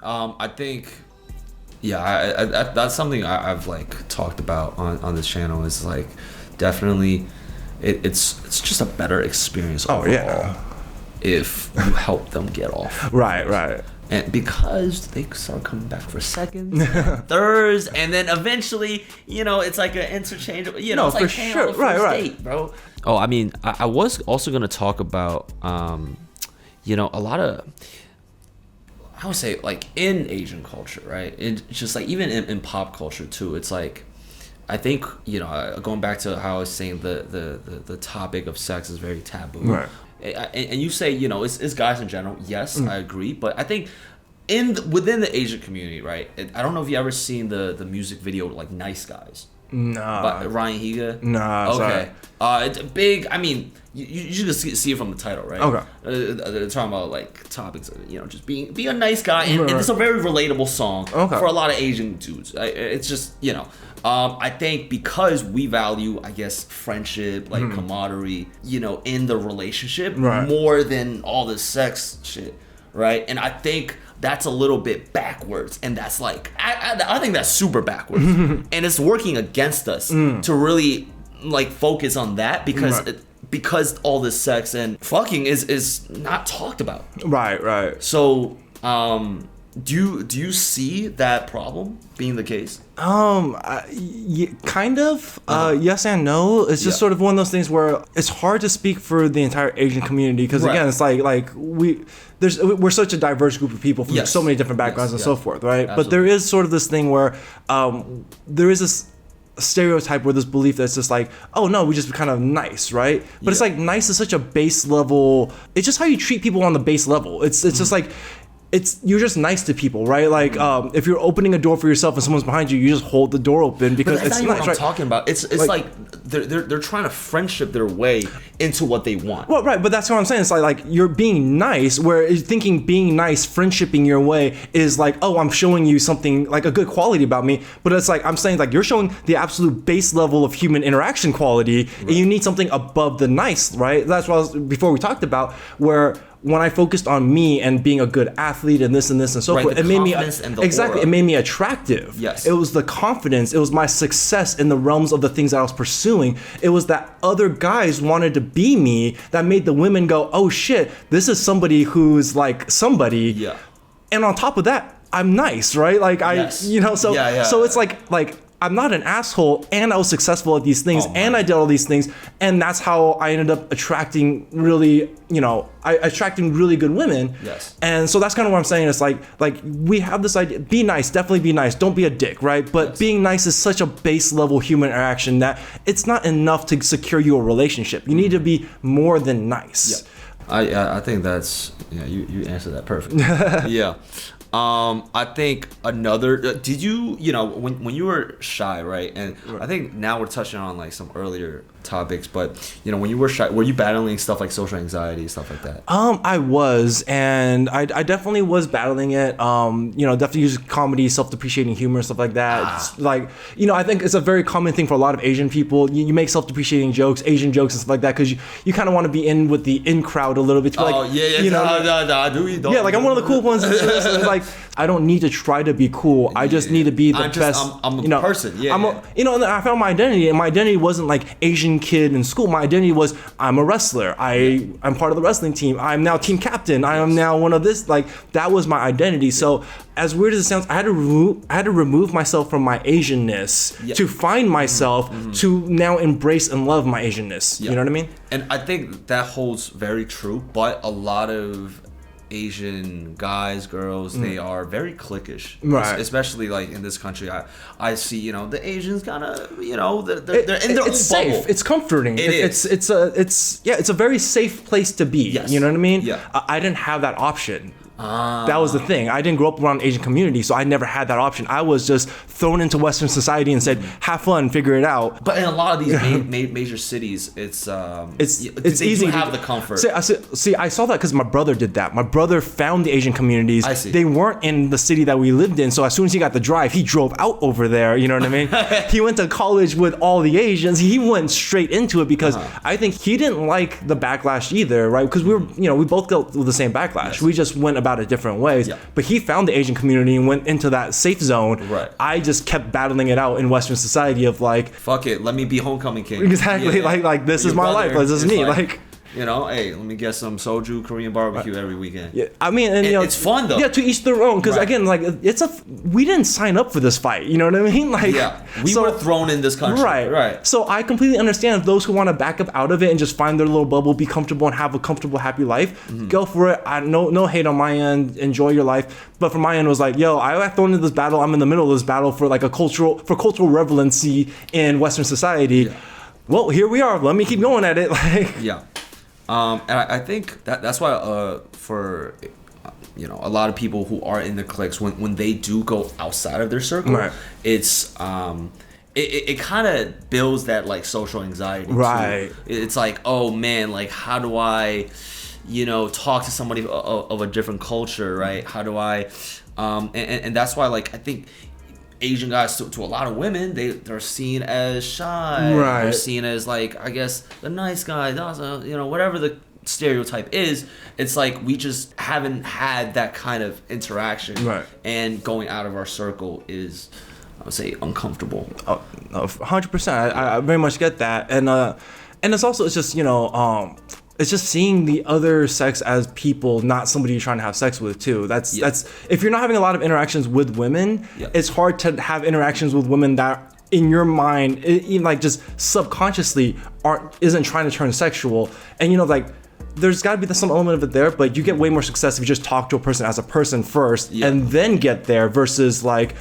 I think that's something I've like talked about on this channel, is like definitely it's just a better experience overall if you help them get off. Right. And because they start coming back for seconds, and thirds, and then eventually, you know, it's like an interchangeable, you know, it's like for sure. Right. Date, bro. Oh, I mean, I was also going to talk about, you know, a lot of, I would say, like, in Asian culture, right? It's just like, even in pop culture, too, it's like, I think, you know, going back to how I was saying the topic of sex is very taboo. Right. And you say, you know, it's guys in general. Yes, I agree. But I think within the Asian community, right? I don't know if you ever seen the music video, like, Nice Guys. Nah. By Ryan Higa? Nah, okay. It's big. I mean, you just see it from the title, right? Okay. They're talking about like topics, you know, just being a nice guy, and it's a very relatable song for a lot of Asian dudes. It's just, you know, I think because we value, I guess, friendship, like camaraderie, you know, in the relationship more than all this sex shit, right? And I think that's a little bit backwards, and that's like I think that's super backwards, and it's working against us to really like focus on that, because because all this sex and fucking is not talked about. Right. So, do you see that problem being the case? Kind of. Yes and no. It's just sort of one of those things where it's hard to speak for the entire Asian community because again, it's like we're such a diverse group of people from so many different backgrounds and so forth, right? Absolutely. But there is sort of this thing where there is this stereotype or this belief that's just like, oh no, we just kind of nice, right? But it's like nice is such a base level. It's just how you treat people on the base level. It's just like. You're just nice to people, right? Like if you're opening a door for yourself and someone's behind you, you just hold the door open because it's nice. What I'm talking about. It's like they're trying to friendship their way into what they want. Well, right, but that's what I'm saying. It's like you're being nice, where thinking being nice, friendshipping your way is like, oh, I'm showing you something like a good quality about me. But it's like I'm saying like you're showing the absolute base level of human interaction quality, and you need something above the nice, right? That's what before we talked about where. When I focused on me and being a good athlete and this and so forth, it made me exactly. It made me attractive. Yes, it was the confidence. It was my success in the realms of the things that I was pursuing. It was that other guys wanted to be me that made the women go, "Oh shit, this is somebody who's like somebody." Yeah. And on top of that, I'm nice, right? Like so it's like. I'm not an asshole, and I was successful at these things, and I did all these things, and that's how I ended up attracting really, attracting really good women. Yes. And so that's kind of what I'm saying. It's like we have this idea: be nice, definitely be nice, don't be a dick, right? But being nice is such a base level human interaction that it's not enough to secure you a relationship. You need to be more than nice. Yeah. I think that's you answered that perfectly. Yeah. I think another. Did you when you were shy, right? And I think now we're touching on like some earlier topics, but when you were shy, were you battling stuff like social anxiety, stuff like that? I was, and I definitely was battling it. Definitely use comedy, self-depreciating humor, stuff like that. It's like I think it's a very common thing for a lot of Asian people. You make self-depreciating jokes, Asian jokes, and stuff like that because you kind of want to be in with the in crowd a little bit. Like, like I'm one of the cool ones. It's like I don't need to try to be cool. I just need to be the best. I'm a person. And I found my identity, and my identity wasn't like Asian kid in school. My identity was I'm a wrestler. I'm part of the wrestling team. I'm now team captain. I am now one of this. Like that was my identity. So as weird as it sounds, I had to remove myself from my Asianness to find myself to now embrace and love my Asianness. You know what I mean? And I think that holds very true. But a lot of Asian guys, girls, they are very cliquish, right? Especially like in this country, I see the Asians kind of they're in their own safe. bubble. It's comforting. It's a very safe place to be. Yes. You know what I mean? Yeah. I didn't have that option. That was the thing. I didn't grow up around Asian community, so I never had that option. I was just thrown into Western society and said, "Have fun, figure it out." But in a lot of these major cities, it's easy to have the comfort. See, I saw that because my brother did that. My brother found the Asian communities. I see. They weren't in the city that we lived in, so as soon as he got the drive, he drove out over there. You know what I mean? He went to college with all the Asians. He went straight into it because I think he didn't like the backlash either, right? Because we both go through the same backlash. Yes. We just went about it different ways. Yeah. But he found the Asian community and went into that safe zone. Right. I just kept battling it out in Western society of like, fuck it, let me be homecoming king. Exactly. Yeah. Like this is my life. This is me. Like hey, let me get some soju Korean barbecue every weekend. Yeah, I mean, and it's fun though. Yeah, to each their own. Because again, like we didn't sign up for this fight. You know what I mean? Like, we were thrown in this country. Right. So I completely understand if those who want to back up out of it and just find their little bubble, be comfortable, and have a comfortable, happy life. Go for it. No hate on my end. Enjoy your life. But from my end, it was like, yo, I got thrown into this battle. I'm in the middle of this battle for like cultural relevancy in Western society. Yeah. Well, here we are. Let me keep going at it. And I think that's why for a lot of people who are in the cliques, when they do go outside of their circle, it's it kind of builds that like social anxiety. Right. Too. It's like, oh man, like how do I talk to somebody of a different culture, right? How do I and that's why like I think Asian guys to a lot of women, they're seen as shy. Right. They're seen as like, I guess, the nice guy. Whatever the stereotype is, it's like we just haven't had that kind of interaction. Right. And going out of our circle is, I would say, uncomfortable. 100%. I very much get that. And And it's also, it's just, it's just seeing the other sex as people, not somebody you're trying to have sex with too. That's if you're not having a lot of interactions with women, it's hard to have interactions with women that in your mind, even like just subconsciously isn't trying to turn sexual. And like there's got to be some element of it there, but you get way more success if you just talk to a person as a person first and then get there versus like,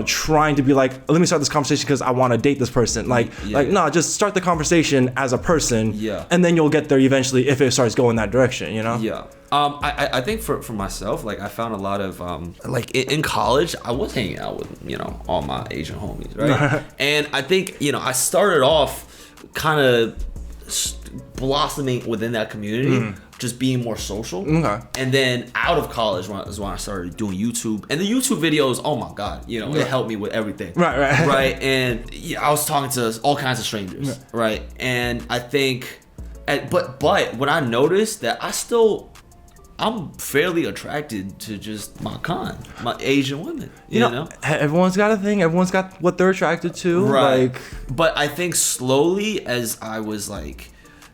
trying to be like, let me start this conversation because I want to date this person. No, just start the conversation as a person and then you'll get there eventually if it starts going that direction, Yeah. I think for myself, like I found a lot of, like in college, I was hanging out with, all my Asian homies, right? And I think, I started off kind of blossoming within that community, just being more social. And then out of college is when I started doing YouTube. And the YouTube videos, oh my God, it helped me with everything. Right. And I was talking to all kinds of strangers, right? And I think, but when I noticed that I'm fairly attracted to just my Asian women. You know, everyone's got a thing. Everyone's got what they're attracted to. Right. But I think slowly, as I was like,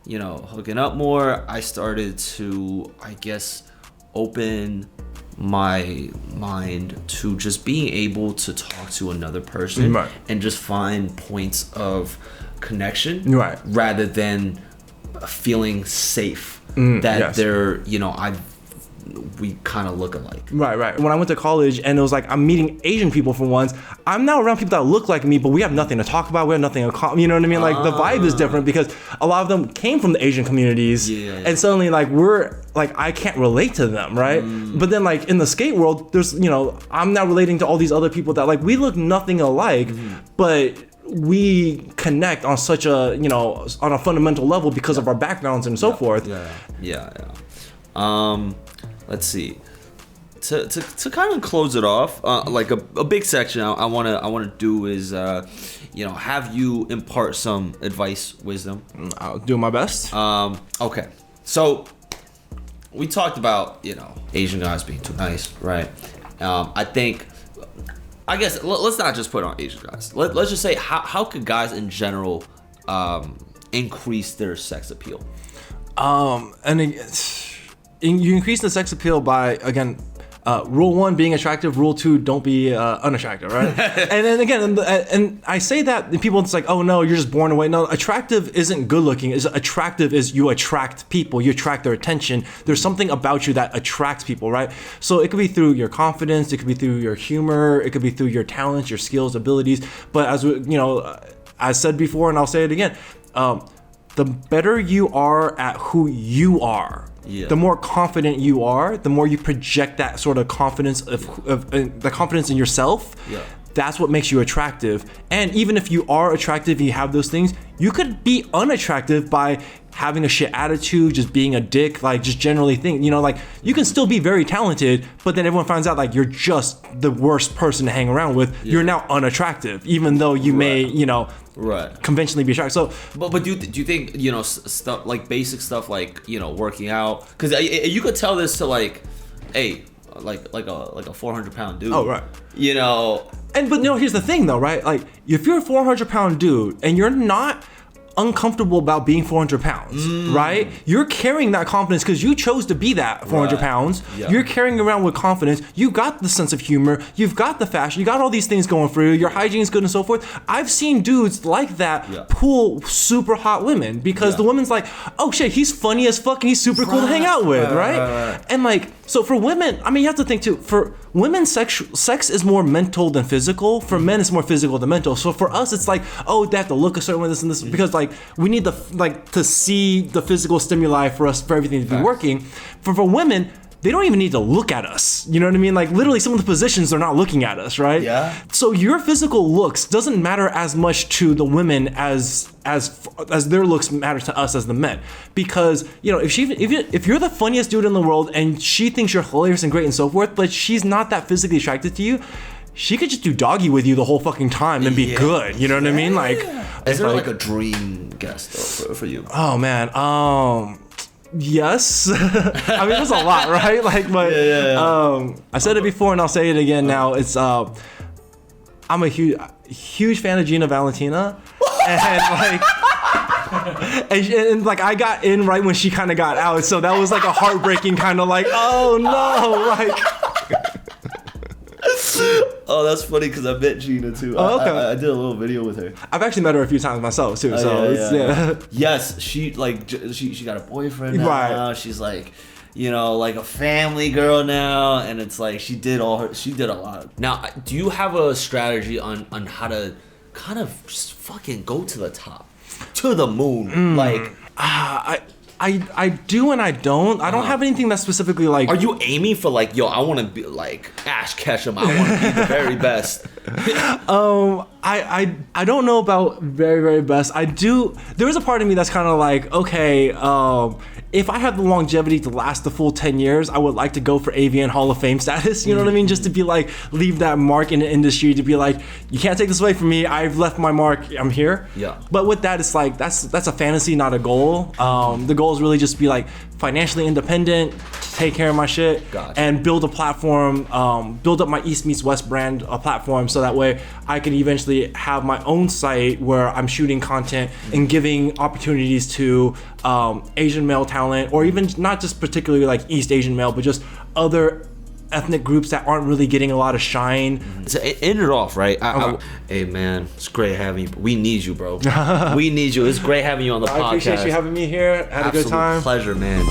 hooking up more, I started to, I guess, open my mind to just being able to talk to another person and just find points of connection rather than feeling safe that they're, we kind of look alike. Right. When I went to college and it was like, I'm meeting Asian people for once, I'm now around people that look like me, but we have nothing to talk about. We have nothing in common. You know what I mean? Like the vibe is different because a lot of them came from the Asian communities and suddenly like we're like, I can't relate to them. Right. But then like in the skate world, there's, I'm now relating to all these other people that like, we look nothing alike, but we connect on such a, on a fundamental level because of our backgrounds and so forth. Let's see. To kind of close it off, like a big section I wanna do is have you impart some advice, wisdom. I'll do my best. Okay. So we talked about Asian guys being too nice, right? I guess let's not just put on Asian guys. Let's just say how could guys in general increase their sex appeal? You increase the sex appeal by, again, rule 1 being attractive, rule 2 don't be unattractive, right? And then again, and I say that and people, it's like, oh no, you're just born away. No, attractive isn't good looking. Attractive is you attract people, you attract their attention. There's something about you that attracts people, right? So it could be through your confidence, it could be through your humor, it could be through your talents, your skills, abilities. But as I said before, and I'll say it again, the better you are at who you are, the more confident you are, the more you project that sort of confidence of the confidence in yourself. That's what makes you attractive. And even if you are attractive, you have those things, you could be unattractive by having a shit attitude, just being a dick, like just generally like you can still be very talented, but then everyone finds out like you're just the worst person to hang around with. You're now unattractive, even though you may, conventionally be attractive. So, but do you think stuff like basic stuff like working out? Because you could tell this to like, hey, like a 400-pound dude. Oh right. But here's the thing though, right? Like if you're a 400-pound dude and you're not uncomfortable about being 400 pounds, right? You're carrying that confidence because you chose to be that 400 pounds. You're carrying around with confidence. You got the sense of humor. You've got the fashion. You got all these things going for you. Your hygiene is good and so forth. I've seen dudes like that pull super hot women because the woman's like, oh shit, he's funny as fuck and he's super cool to hang out with, right? And like, so for women, I mean, you have to think too, for women, sex is more mental than physical. For men, it's more physical than mental. So for us, it's like, oh, they have to look a certain way, this and this, because like we need to see the physical stimuli for everything to be working. For women, they don't even need to look at us. You know what I mean? Like literally some of the positions they're not looking at us, right? Yeah. So your physical looks doesn't matter as much to the women as their looks matter to us as the men. Because, if you're the funniest dude in the world and she thinks you're hilarious and great and so forth, but she's not that physically attracted to you, she could just do doggy with you the whole fucking time and be good. You know what I mean? Like, is there like a dream guest though, for you? Oh man. Yes. I mean, there's a lot, right? Like, but I said it before and I'll say it again now. It's I'm a huge fan of Gina Valentina, and like and like I got in right when she kind of got out, so that was like a heartbreaking kind of like, oh no, like. Oh, that's funny because I met Gina too. Oh, okay. I did a little video with her. I've actually met her a few times myself too. So yeah. Yes, she got a boyfriend now. Right. She's like, you know, like a family girl now, and it's like she did a lot. Now, do you have a strategy on how to kind of just fucking go to the top, to the moon? Like, I do and I don't. I don't have anything that's specifically like. Are you aiming for like, yo, I want to be like Ash Ketchum. I want to be the very best. I don't know about very, very best. I do. There is a part of me that's kind of like, okay, if I have the longevity to last the full 10 years, I would like to go for AVN Hall of Fame status. You know what I mean? Just to be like, leave that mark in the industry, to be like, you can't take this away from me. I've left my mark. I'm here. Yeah. But with that, it's like, that's a fantasy, not a goal. The goal is really just to be like financially independent, take care of my shit, Gotcha. and build a platform, build up my East Meets West brand platform, so that way I can eventually have my own site where I'm shooting content and giving opportunities to Asian male talent, or even not just particularly like East Asian male, but just other ethnic groups that aren't really getting a lot of shine. To end it off, right? Hey man, it's great having you. We need you, bro. We need you. It's great having you on the podcast. I appreciate you having me here. Had a good time. Pleasure, man.